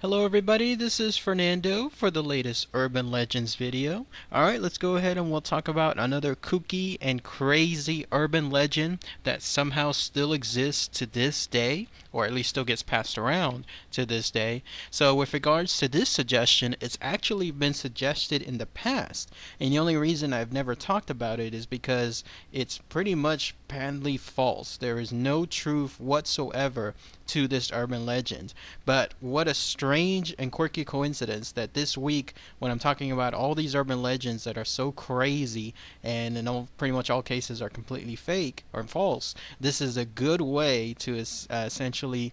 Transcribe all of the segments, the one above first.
Hello everybody, this is Fernando for the latest Urban Legends video. Alright, let's go ahead and we'll talk about another kooky and crazy urban legend that somehow still exists to this day, or at least still gets passed around to this day. So with regards to this suggestion, it's actually been suggested in the past, and the only reason I've never talked about it is because it's pretty much patently false. There is no truth whatsoever to this urban legend. But what a strange and quirky coincidence that this week, when I'm talking about all these urban legends that are so crazy and in pretty much all cases are completely fake or false, this is a good way to essentially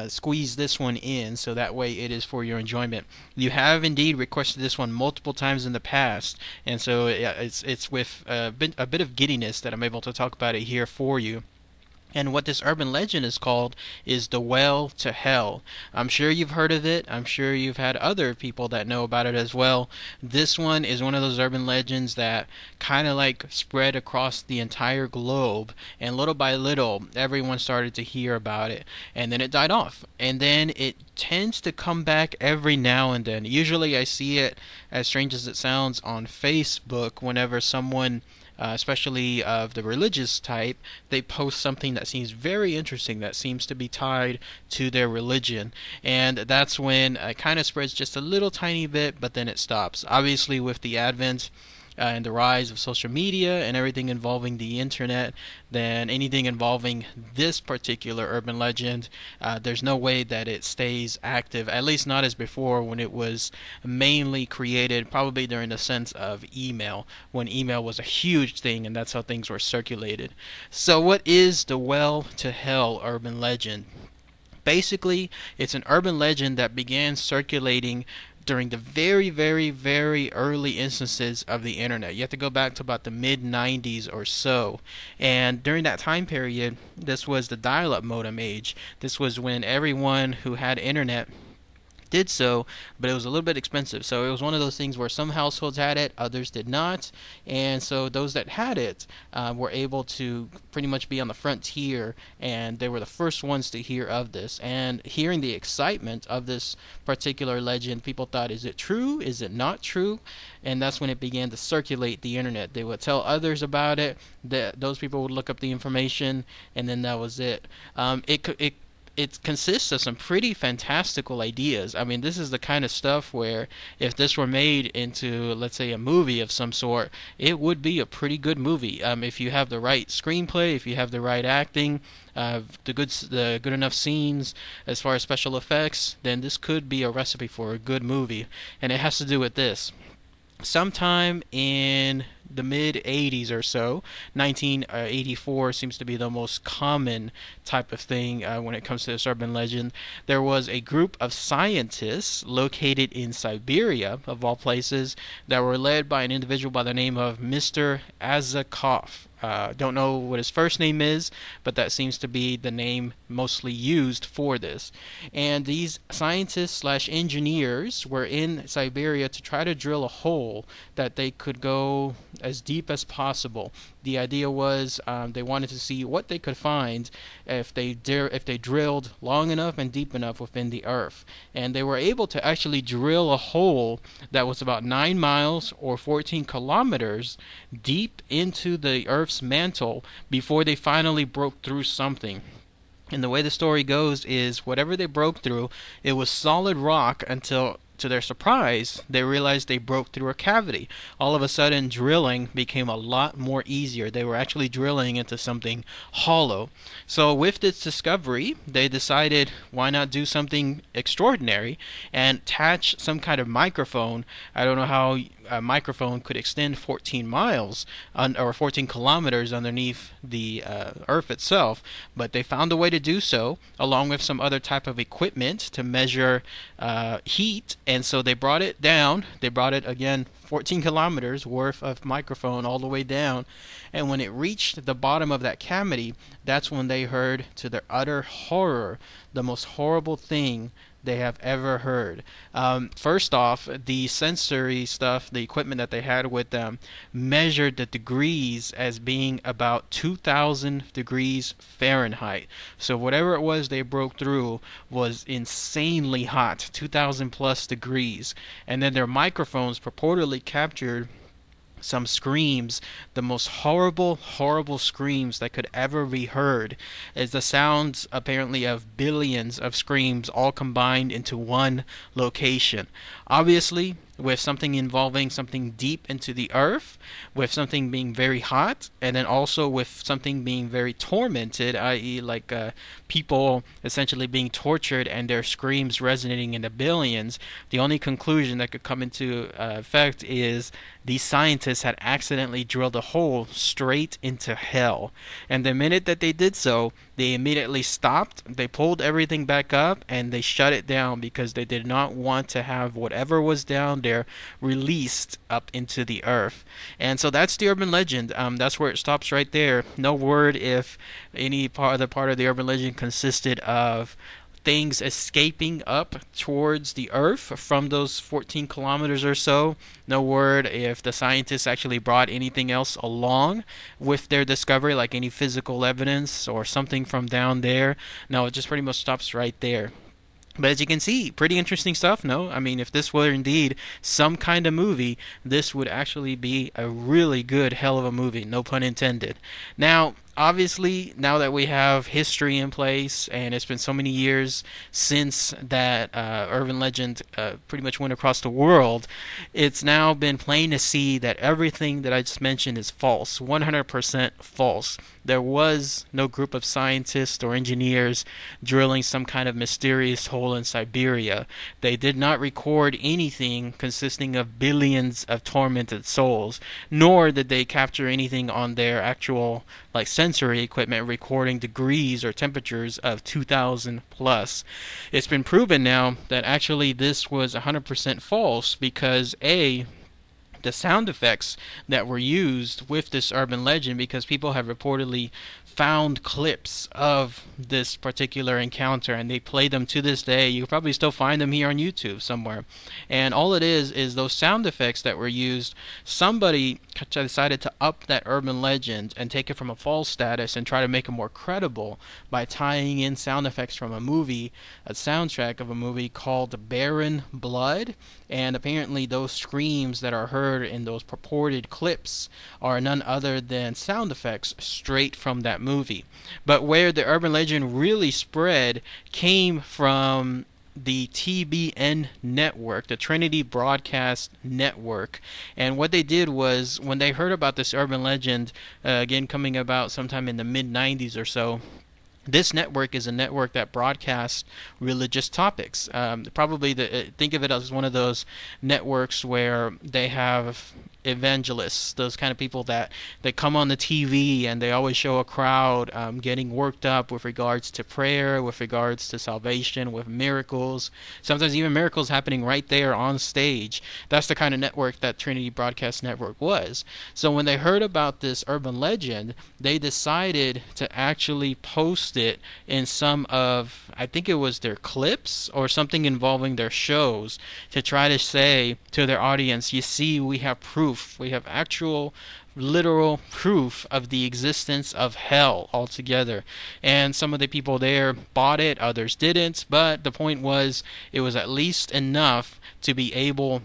squeeze this one in so that way it is for your enjoyment. You have indeed requested this one multiple times in the past, and so yeah, it's with a bit of giddiness that I'm able to talk about it here for you. And what this urban legend is called is the Well to Hell. I'm sure you've heard of it. I'm sure you've had other people that know about it as well. This one is one of those urban legends that kind of like spread across the entire globe. And little by little, everyone started to hear about it. And then it died off. And then it tends to come back every now and then. Usually I see it, as strange as it sounds, on Facebook whenever someone especially of the religious type, they post something that seems very interesting that seems to be tied to their religion. And that's when it kind of spreads just a little tiny bit, but then it stops. Obviously, with the advent and the rise of social media and everything involving the internet, then anything involving this particular urban legend, there's no way that it stays active, at least not as before when it was mainly created probably during the sense of email, when email was a huge thing and that's how things were circulated. So what is the Well to Hell urban legend? Basically, it's an urban legend that began circulating during the very, very, very early instances of the internet. You have to go back to about the mid 90s or so. And during that time period, this was the dial-up modem age. This was when everyone who had internet did so, but it was a little bit expensive. So it was one of those things where some households had it, others did not, and so those that had it were able to pretty much be on the frontier, and they were the first ones to hear of this. And hearing the excitement of this particular legend, people thought, is it true? Is it not true? And that's when it began to circulate the internet. They would tell others about it, that those people would look up the information, and then that was it. It consists of some pretty fantastical ideas. I mean, this is the kind of stuff where if this were made into, let's say, a movie of some sort, it would be a pretty good movie. If you have the right screenplay, if you have the right acting, the good enough scenes as far as special effects, then this could be a recipe for a good movie. And it has to do with this. Sometime in the mid 80s or so, 1984 seems to be the most common type of thing when it comes to this urban legend. There was a group of scientists located in Siberia, of all places, that were led by an individual by the name of Mr. Azakov. Don't know what his first name is, but that seems to be the name mostly used for this. And these scientists slash engineers were in Siberia to try to drill a hole that they could go as deep as possible. The idea was they wanted to see what they could find if they drilled long enough and deep enough within the earth. And they were able to actually drill a hole that was about 9 miles or 14 kilometers deep into the earth's mantle before they finally broke through something. And the way the story goes is whatever they broke through, it was solid rock until, to their surprise, they realized they broke through a cavity. All of a sudden, drilling became a lot more easier. They were actually drilling into something hollow. So with this discovery, they decided, why not do something extraordinary and attach some kind of microphone. I don't know how a microphone could extend 14 miles or 14 kilometers underneath the earth itself, but they found a way to do so, along with some other type of equipment to measure heat. And so they brought it down. They brought it again 14 kilometers worth of microphone all the way down. And when it reached the bottom of that cavity, that's when they heard, to their utter horror, the most horrible thing they have ever heard. First off, the sensory stuff, the equipment that they had with them, measured the degrees as being about 2,000 degrees Fahrenheit. So whatever it was they broke through was insanely hot, 2,000 plus degrees. And then their microphones purportedly captured some screams, the most horrible, horrible screams that could ever be heard, is the sounds apparently of billions of screams all combined into one location. Obviously, with something involving something deep into the earth, with something being very hot, and then also with something being very tormented, i.e. like people essentially being tortured and their screams resonating in the billions, the only conclusion that could come into effect is these scientists had accidentally drilled a hole straight into hell. And the minute that they did so, they immediately stopped, they pulled everything back up, and they shut it down because they did not want to have whatever was down there released up into the earth. And so that's the urban legend. That's where it stops right there. No word if any part of the urban legend consisted of things escaping up towards the earth from those 14 kilometers or so. No word if the scientists actually brought anything else along with their discovery, like any physical evidence or something from down there. No, it just pretty much stops right there. But as you can see, pretty interesting stuff, no? I mean, if this were indeed some kind of movie, this would actually be a really good hell of a movie, no pun intended. Now, obviously, now that we have history in place, and it's been so many years since that urban legend pretty much went across the world, it's now been plain to see that everything that I just mentioned is false, 100% false. There was no group of scientists or engineers drilling some kind of mysterious hole in Siberia. They did not record anything consisting of billions of tormented souls, nor did they capture anything on their actual sensory equipment recording degrees or temperatures of 2,000 plus. It's been proven now that actually this was 100% false because the sound effects that were used with this urban legend, because people have reportedly found clips of this particular encounter and they play them to this day. You can probably still find them here on YouTube somewhere. And all it is those sound effects that were used, somebody decided to up that urban legend and take it from a false status and try to make it more credible by tying in sound effects from a movie, a soundtrack of a movie called Barren Blood. And apparently those screams that are heard in those purported clips are none other than sound effects straight from that movie. But where the urban legend really spread came from the TBN network, the Trinity Broadcast Network. And what they did was, when they heard about this urban legend, again coming about sometime in the mid-90s or so, this network is a network that broadcasts religious topics. Probably think of it as one of those networks where they have evangelists, those kind of people that they come on the TV and they always show a crowd getting worked up with regards to prayer, with regards to salvation, with miracles, sometimes even miracles happening right there on stage. That's the kind of network that Trinity Broadcast Network was. So when they heard about this urban legend, they decided to actually post it in some of, I think it was their clips or something involving their shows, to try to say to their audience, you see, we have proof. We have actual literal proof of the existence of hell altogether. And some of the people there bought it, others didn't, but the point was it was at least enough to be able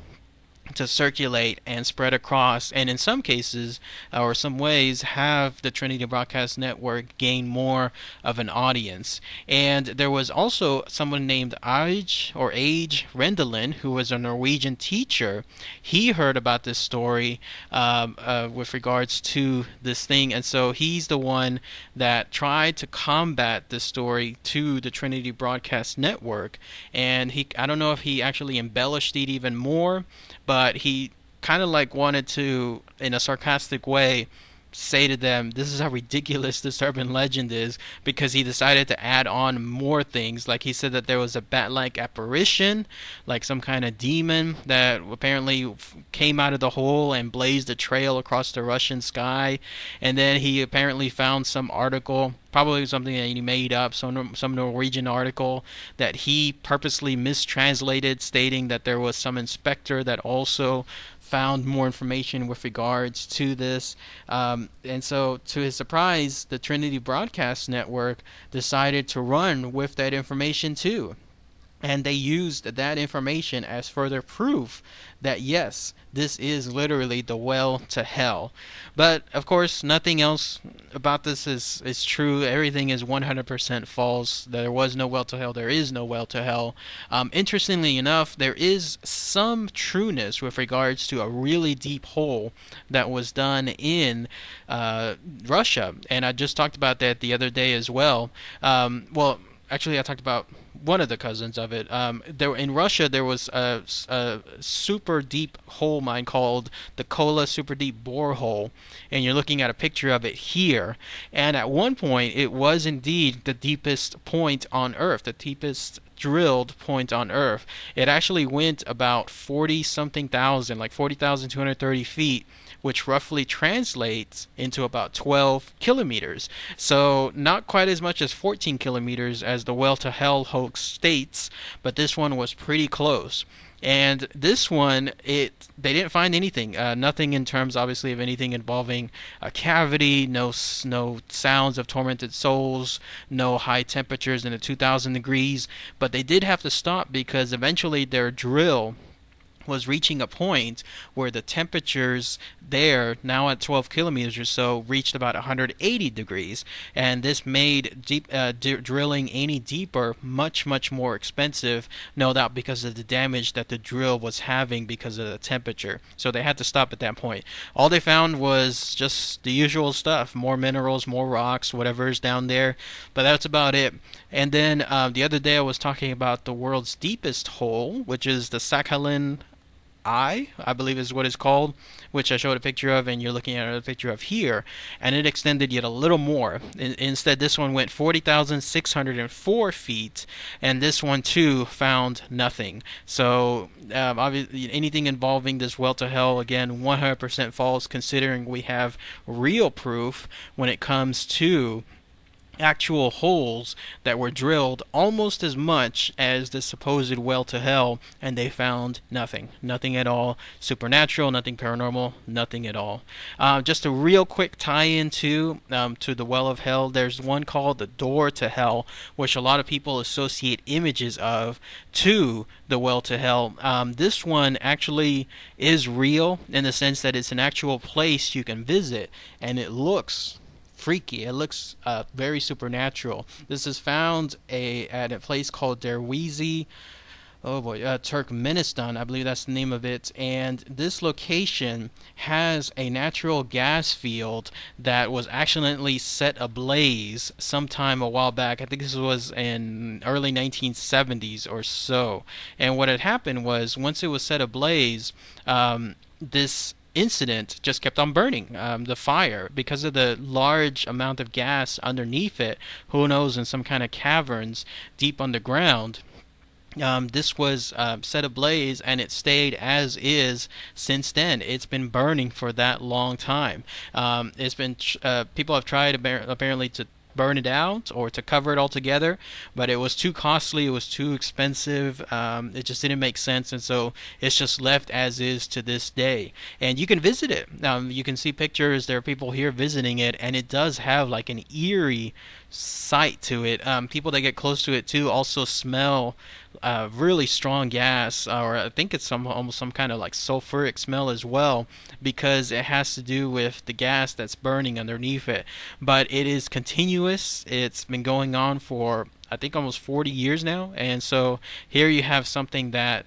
to circulate and spread across, and in some cases or some ways have the Trinity Broadcast Network gain more of an audience. And there was also someone named Age Rendelin, who was a Norwegian teacher. He heard about this story with regards to this thing, and so he's the one that tried to combat this story to the Trinity Broadcast Network. And I don't know if he actually embellished it even more, but he kind of wanted to, in a sarcastic way, say to them, this is how ridiculous this urban legend is, because he decided to add on more things. Like he said that there was a bat-like apparition, like some kind of demon that apparently came out of the hole and blazed a trail across the Russian sky. And then he apparently found some article, probably something that he made up, some Norwegian article that he purposely mistranslated, stating that there was some inspector that also found more information with regards to this. And so, to his surprise, the Trinity Broadcast Network decided to run with that information too. And they used that information as further proof that yes, this is literally the well to hell. But of course, nothing else about this is true. Everything is 100% false. There was no well to hell. There is no well to hell. Interestingly enough, there is some trueness with regards to a really deep hole that was done in Russia. And I just talked about that the other day as well. Well, actually, I talked about one of the cousins of it. There in Russia, there was a super deep hole mine called the Kola Super Deep Borehole, and you're looking at a picture of it here. And at one point, it was indeed the deepest point on Earth, the deepest drilled point on Earth. It actually went about 40 something thousand, like 40,230 feet, which roughly translates into about 12 kilometers. So not quite as much as 14 kilometers as the well to hell hoax states, but this one was pretty close. And this one, they didn't find anything, nothing in terms, obviously, of anything involving a cavity, no sounds of tormented souls, no high temperatures in the 2,000 degrees. But they did have to stop because eventually their drill was reaching a point where the temperatures there, now at 12 kilometers or so, reached about 180 degrees, and this made drilling any deeper much more expensive, no doubt because of the damage that the drill was having because of the temperature. So they had to stop at that point. All they found was just the usual stuff, more minerals, more rocks, whatever's down there, but that's about it. And then the other day I was talking about the world's deepest hole, which is the Sakhalin I believe is what it's called, which I showed a picture of, and you're looking at a picture of here, and it extended yet a little more. Instead, this one went 40,604 feet, and this one too found nothing. So obviously, anything involving this well to hell, again, 100% false, considering we have real proof when it comes to actual holes that were drilled almost as much as the supposed well to hell, and they found nothing at all supernatural, nothing paranormal, nothing at all. Just a real quick tie-in to the well of hell, there's one called the door to hell, which a lot of people associate images of to the well to hell. This one actually is real in the sense that it's an actual place you can visit, and it looks freaky. It looks very supernatural. This is found at a place called Derwizi, Turkmenistan, I believe that's the name of it. And this location has a natural gas field that was accidentally set ablaze sometime a while back. I think this was in early 1970s or so. And what had happened was, once it was set ablaze, this incident just kept on burning. The fire, because of the large amount of gas underneath it, who knows, in some kind of caverns deep underground, this was set ablaze, and it stayed as is since then. It's been burning for that long time. It's been people have tried apparently to burn it out or to cover it altogether, but it was too costly, it was too expensive, it just didn't make sense, and so it's just left as is to this day. And you can visit it. You can see pictures, there are people here visiting it, and it does have like an eerie sight to it. People that get close to it too also smell really strong gas, or I think it's almost some kind of like sulfuric smell as well, because it has to do with the gas that's burning underneath it. But it is continuous. It's been going on for I think almost 40 years now. And so here you have something that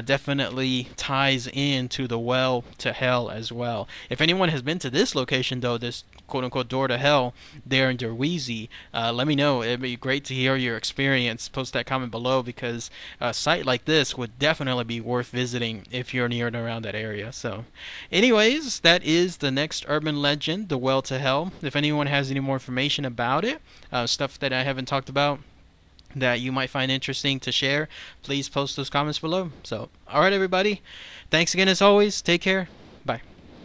definitely ties into the well to hell as well. If anyone has been to this location though, this quote unquote door to hell there in Derweezy, let me know. It'd be great to hear your experience. Post that comment below, because a site like this would definitely be worth visiting if you're near and around that area. So anyways, that is the next urban legend, the well to hell. If anyone has any more information about it, stuff that I haven't talked about that you might find interesting to share, please post those comments below. So alright everybody, thanks again as always. Take care.